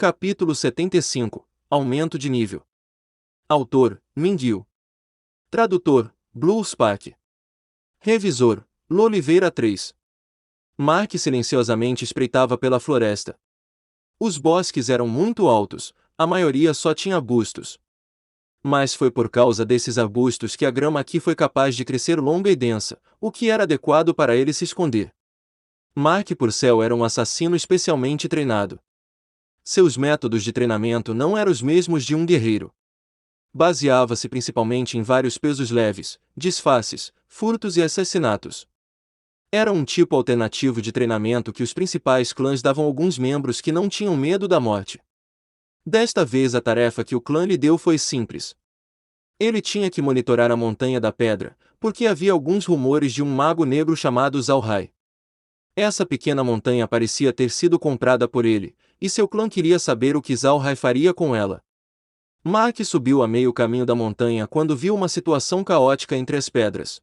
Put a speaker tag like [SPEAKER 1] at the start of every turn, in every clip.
[SPEAKER 1] Capítulo 75 Aumento de nível. Autor: Mindil. Tradutor: Blue Spark. Revisor: Loliveira 3. Mark silenciosamente espreitava pela floresta. Os bosques eram muito altos, a maioria só tinha arbustos. Mas foi por causa desses arbustos que a grama aqui foi capaz de crescer longa e densa, o que era adequado para ele se esconder. Mark Purcell era um assassino especialmente treinado. Seus métodos de treinamento não eram os mesmos de um guerreiro. Baseava-se principalmente em vários pesos leves, disfarces, furtos e assassinatos. Era um tipo alternativo de treinamento que os principais clãs davam a alguns membros que não tinham medo da morte. Desta vez a tarefa que o clã lhe deu foi simples. Ele tinha que monitorar a Montanha da Pedra, porque havia alguns rumores de um mago negro chamado Zalhai. Essa pequena montanha parecia ter sido comprada por ele, e seu clã queria saber o que Zalhai faria com ela. Mark subiu a meio caminho da montanha quando viu uma situação caótica entre as pedras.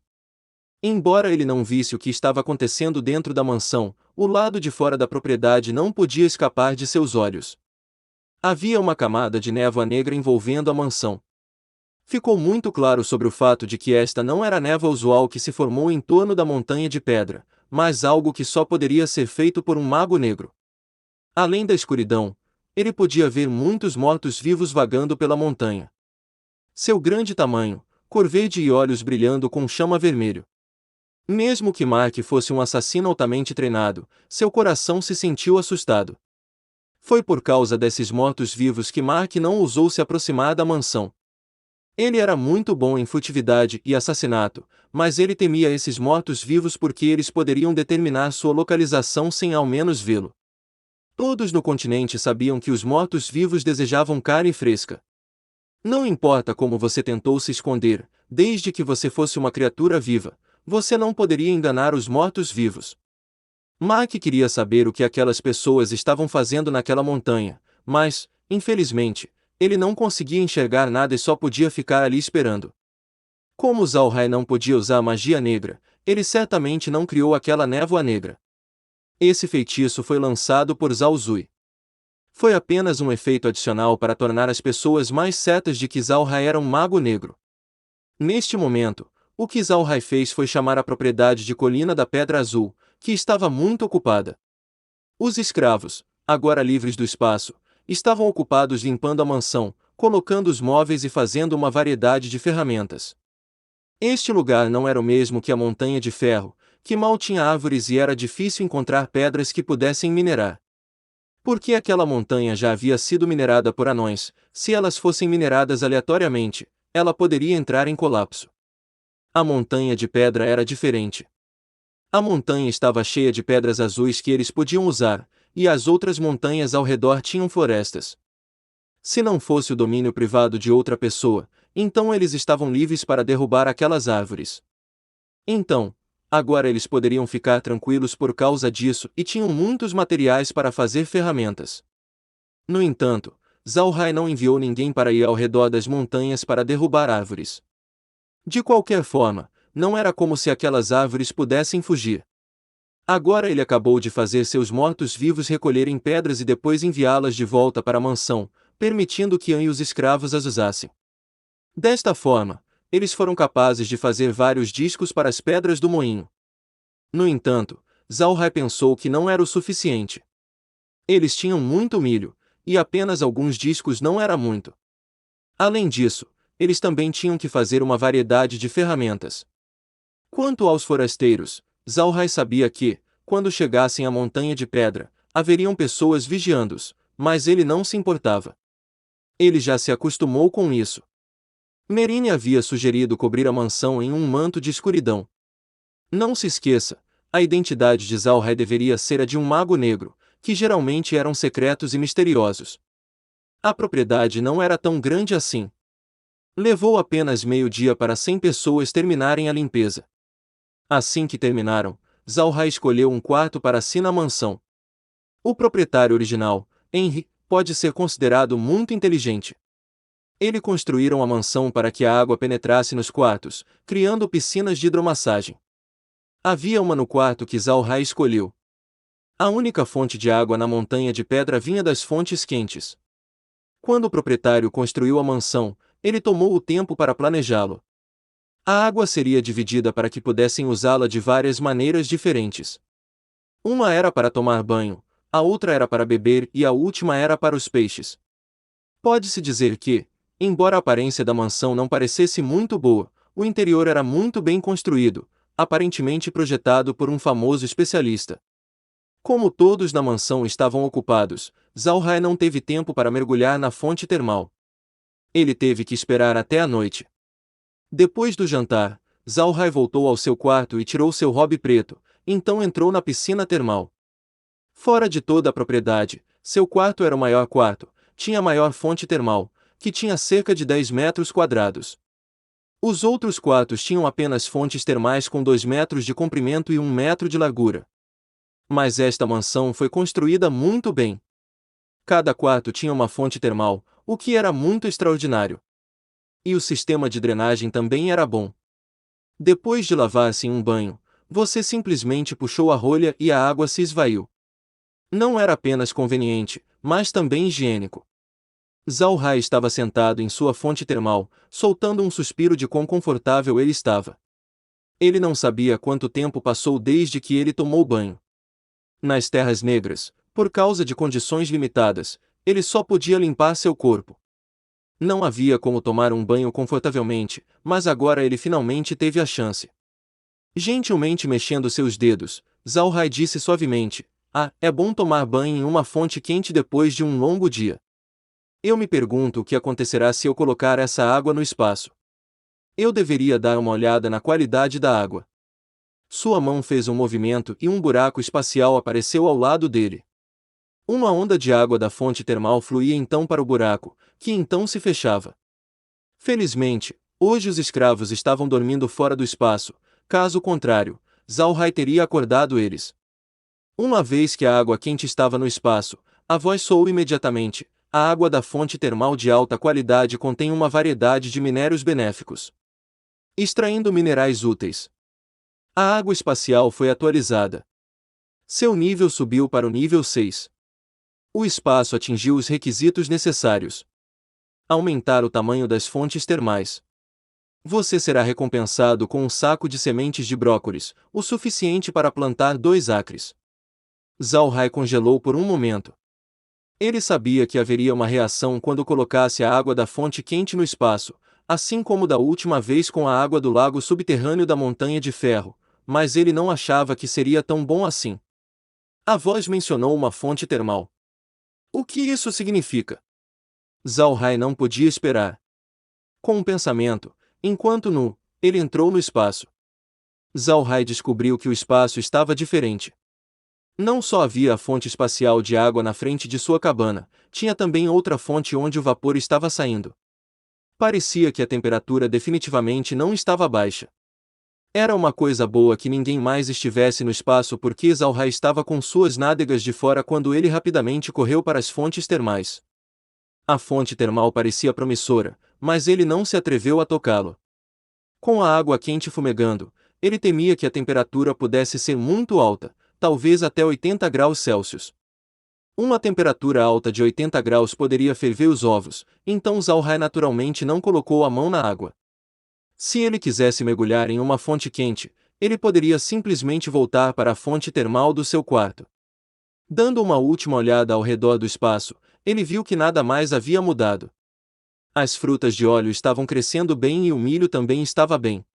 [SPEAKER 1] Embora ele não visse o que estava acontecendo dentro da mansão, o lado de fora da propriedade não podia escapar de seus olhos. Havia uma camada de névoa negra envolvendo a mansão. Ficou muito claro sobre o fato de que esta não era a névoa usual que se formou em torno da montanha de pedra, mas algo que só poderia ser feito por um mago negro. Além da escuridão, ele podia ver muitos mortos-vivos vagando pela montanha. Seu grande tamanho, cor verde e olhos brilhando com chama vermelho. Mesmo que Mark fosse um assassino altamente treinado, seu coração se sentiu assustado. Foi por causa desses mortos-vivos que Mark não ousou se aproximar da mansão. Ele era muito bom em furtividade e assassinato, mas ele temia esses mortos-vivos porque eles poderiam determinar sua localização sem ao menos vê-lo. Todos no continente sabiam que os mortos-vivos desejavam carne fresca. Não importa como você tentou se esconder, desde que você fosse uma criatura viva, você não poderia enganar os mortos-vivos. Mark queria saber o que aquelas pessoas estavam fazendo naquela montanha, mas, infelizmente, ele não conseguia enxergar nada e só podia ficar ali esperando. Como Zalhai não podia usar magia negra, ele certamente não criou aquela névoa negra. Esse feitiço foi lançado por Zhao Zui. Foi apenas um efeito adicional para tornar as pessoas mais certas de que Zalhai era um mago negro. Neste momento, o que Zalhai fez foi chamar a propriedade de Colina da Pedra Azul, que estava muito ocupada. Os escravos, agora livres do espaço, estavam ocupados limpando a mansão, colocando os móveis e fazendo uma variedade de ferramentas. Este lugar não era o mesmo que a Montanha de Ferro, que mal tinha árvores e era difícil encontrar pedras que pudessem minerar. Porque aquela montanha já havia sido minerada por anões, se elas fossem mineradas aleatoriamente, ela poderia entrar em colapso. A Montanha de Pedra era diferente. A montanha estava cheia de pedras azuis que eles podiam usar, e as outras montanhas ao redor tinham florestas. Se não fosse o domínio privado de outra pessoa, então eles estavam livres para derrubar aquelas árvores. Então, agora eles poderiam ficar tranquilos por causa disso e tinham muitos materiais para fazer ferramentas. No entanto, Zalhai não enviou ninguém para ir ao redor das montanhas para derrubar árvores. De qualquer forma, não era como se aquelas árvores pudessem fugir. Agora ele acabou de fazer seus mortos-vivos recolherem pedras e depois enviá-las de volta para a mansão, permitindo que An e os escravos as usassem. Desta forma, eles foram capazes de fazer vários discos para as pedras do moinho. No entanto, Zalhai pensou que não era o suficiente. Eles tinham muito milho, e apenas alguns discos não era muito. Além disso, eles também tinham que fazer uma variedade de ferramentas. Quanto aos forasteiros, Zalhai sabia que, quando chegassem à Montanha de Pedra, haveriam pessoas vigiando-os, mas ele não se importava. Ele já se acostumou com isso. Merine havia sugerido cobrir a mansão em um manto de escuridão. Não se esqueça, a identidade de Zalhai deveria ser a de um mago negro, que geralmente eram secretos e misteriosos. A propriedade não era tão grande assim. Levou apenas meio-dia para 100 pessoas terminarem a limpeza. Assim que terminaram, Zalhai escolheu um quarto para si na mansão. O proprietário original, Henry, pode ser considerado muito inteligente. Ele construíram a mansão para que a água penetrasse nos quartos, criando piscinas de hidromassagem. Havia uma no quarto que Zalhai escolheu. A única fonte de água na montanha de pedra vinha das fontes quentes. Quando o proprietário construiu a mansão, ele tomou o tempo para planejá-lo. A água seria dividida para que pudessem usá-la de várias maneiras diferentes. Uma era para tomar banho, a outra era para beber e a última era para os peixes. Pode-se dizer que, embora a aparência da mansão não parecesse muito boa, o interior era muito bem construído, aparentemente projetado por um famoso especialista. Como todos na mansão estavam ocupados, Zhao-hai não teve tempo para mergulhar na fonte termal. Ele teve que esperar até a noite. Depois do jantar, Zhao-hai voltou ao seu quarto e tirou seu robe preto, então entrou na piscina termal. Fora de toda a propriedade, seu quarto era o maior quarto, tinha a maior fonte termal, que tinha cerca de 10 metros quadrados. Os outros quartos tinham apenas fontes termais com 2 metros de comprimento e 1 metro de largura. Mas esta mansão foi construída muito bem. Cada quarto tinha uma fonte termal, o que era muito extraordinário. E o sistema de drenagem também era bom. Depois de lavar-se em um banho, você simplesmente puxou a rolha e a água se esvaiu. Não era apenas conveniente, mas também higiênico. Zhao-hai estava sentado em sua fonte termal, soltando um suspiro de quão confortável ele estava. Ele não sabia quanto tempo passou desde que ele tomou banho. Nas terras negras, por causa de condições limitadas, ele só podia limpar seu corpo. Não havia como tomar um banho confortavelmente, mas agora ele finalmente teve a chance. Gentilmente mexendo seus dedos, Zhao-hai disse suavemente: "Ah, é bom tomar banho em uma fonte quente depois de um longo dia. Eu me pergunto o que acontecerá se eu colocar essa água no espaço. Eu deveria dar uma olhada na qualidade da água." Sua mão fez um movimento e um buraco espacial apareceu ao lado dele. Uma onda de água da fonte termal fluía então para o buraco, que então se fechava. Felizmente, hoje os escravos estavam dormindo fora do espaço, caso contrário, Zhao-hai teria acordado eles. Uma vez que a água quente estava no espaço, a voz soou imediatamente: "A água da fonte termal de alta qualidade contém uma variedade de minérios benéficos, extraindo minerais úteis." A água espacial foi atualizada. Seu nível subiu para o nível 6. O espaço atingiu os requisitos necessários. Aumentar o tamanho das fontes termais. Você será recompensado com um saco de sementes de brócolis, o suficiente para plantar 2 acres. Zhao-hai congelou por um momento. Ele sabia que haveria uma reação quando colocasse a água da fonte quente no espaço, assim como da última vez com a água do lago subterrâneo da Montanha de Ferro, mas ele não achava que seria tão bom assim. A voz mencionou uma fonte termal. O que isso significa? Zhao-hai não podia esperar. Com um pensamento, enquanto nu, ele entrou no espaço. Zhao-hai descobriu que o espaço estava diferente. Não só havia a fonte espacial de água na frente de sua cabana, tinha também outra fonte onde o vapor estava saindo. Parecia que a temperatura definitivamente não estava baixa. Era uma coisa boa que ninguém mais estivesse no espaço porque Zhao-hai estava com suas nádegas de fora quando ele rapidamente correu para as fontes termais. A fonte termal parecia promissora, mas ele não se atreveu a tocá-lo. Com a água quente fumegando, ele temia que a temperatura pudesse ser muito alta, talvez até 80 graus Celsius. Uma temperatura alta de 80 graus poderia ferver os ovos, então Zhao-hai naturalmente não colocou a mão na água. Se ele quisesse mergulhar em uma fonte quente, ele poderia simplesmente voltar para a fonte termal do seu quarto. Dando uma última olhada ao redor do espaço, ele viu que nada mais havia mudado. As frutas de óleo estavam crescendo bem e o milho também estava bem.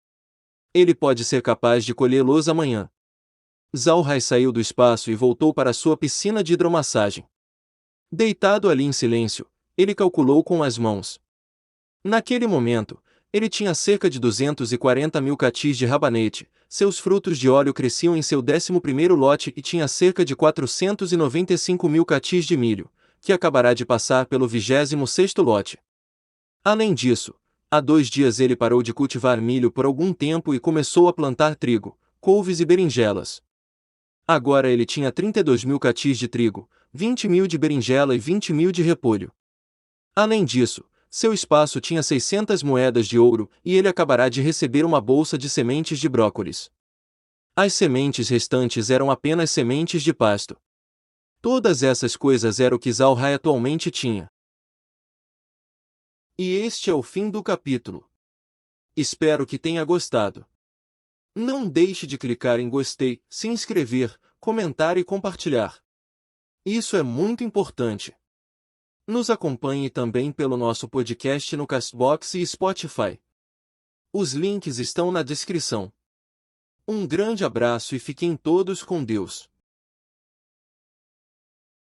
[SPEAKER 1] Ele pode ser capaz de colhê-los amanhã. Zhao-hai saiu do espaço e voltou para sua piscina de hidromassagem. Deitado ali em silêncio, ele calculou com as mãos. Naquele momento, ele tinha cerca de 240 mil catis de rabanete, seus frutos de óleo cresciam em seu 11º lote e tinha cerca de 495 mil catis de milho, que acabará de passar pelo 26º lote. Além disso, há 2 dias ele parou de cultivar milho por algum tempo e começou a plantar trigo, couves e berinjelas. Agora ele tinha 32 mil catis de trigo, 20 mil de berinjela e 20 mil de repolho. Além disso, seu espaço tinha 600 moedas de ouro e ele acabará de receber uma bolsa de sementes de brócolis. As sementes restantes eram apenas sementes de pasto. Todas essas coisas era o que Zalhai atualmente tinha. E este é o fim do capítulo. Espero que tenha gostado. Não deixe de clicar em gostei, se inscrever, comentar e compartilhar. Isso é muito importante. Nos acompanhe também pelo nosso podcast no Castbox e Spotify. Os links estão na descrição. Um grande abraço e fiquem todos com Deus.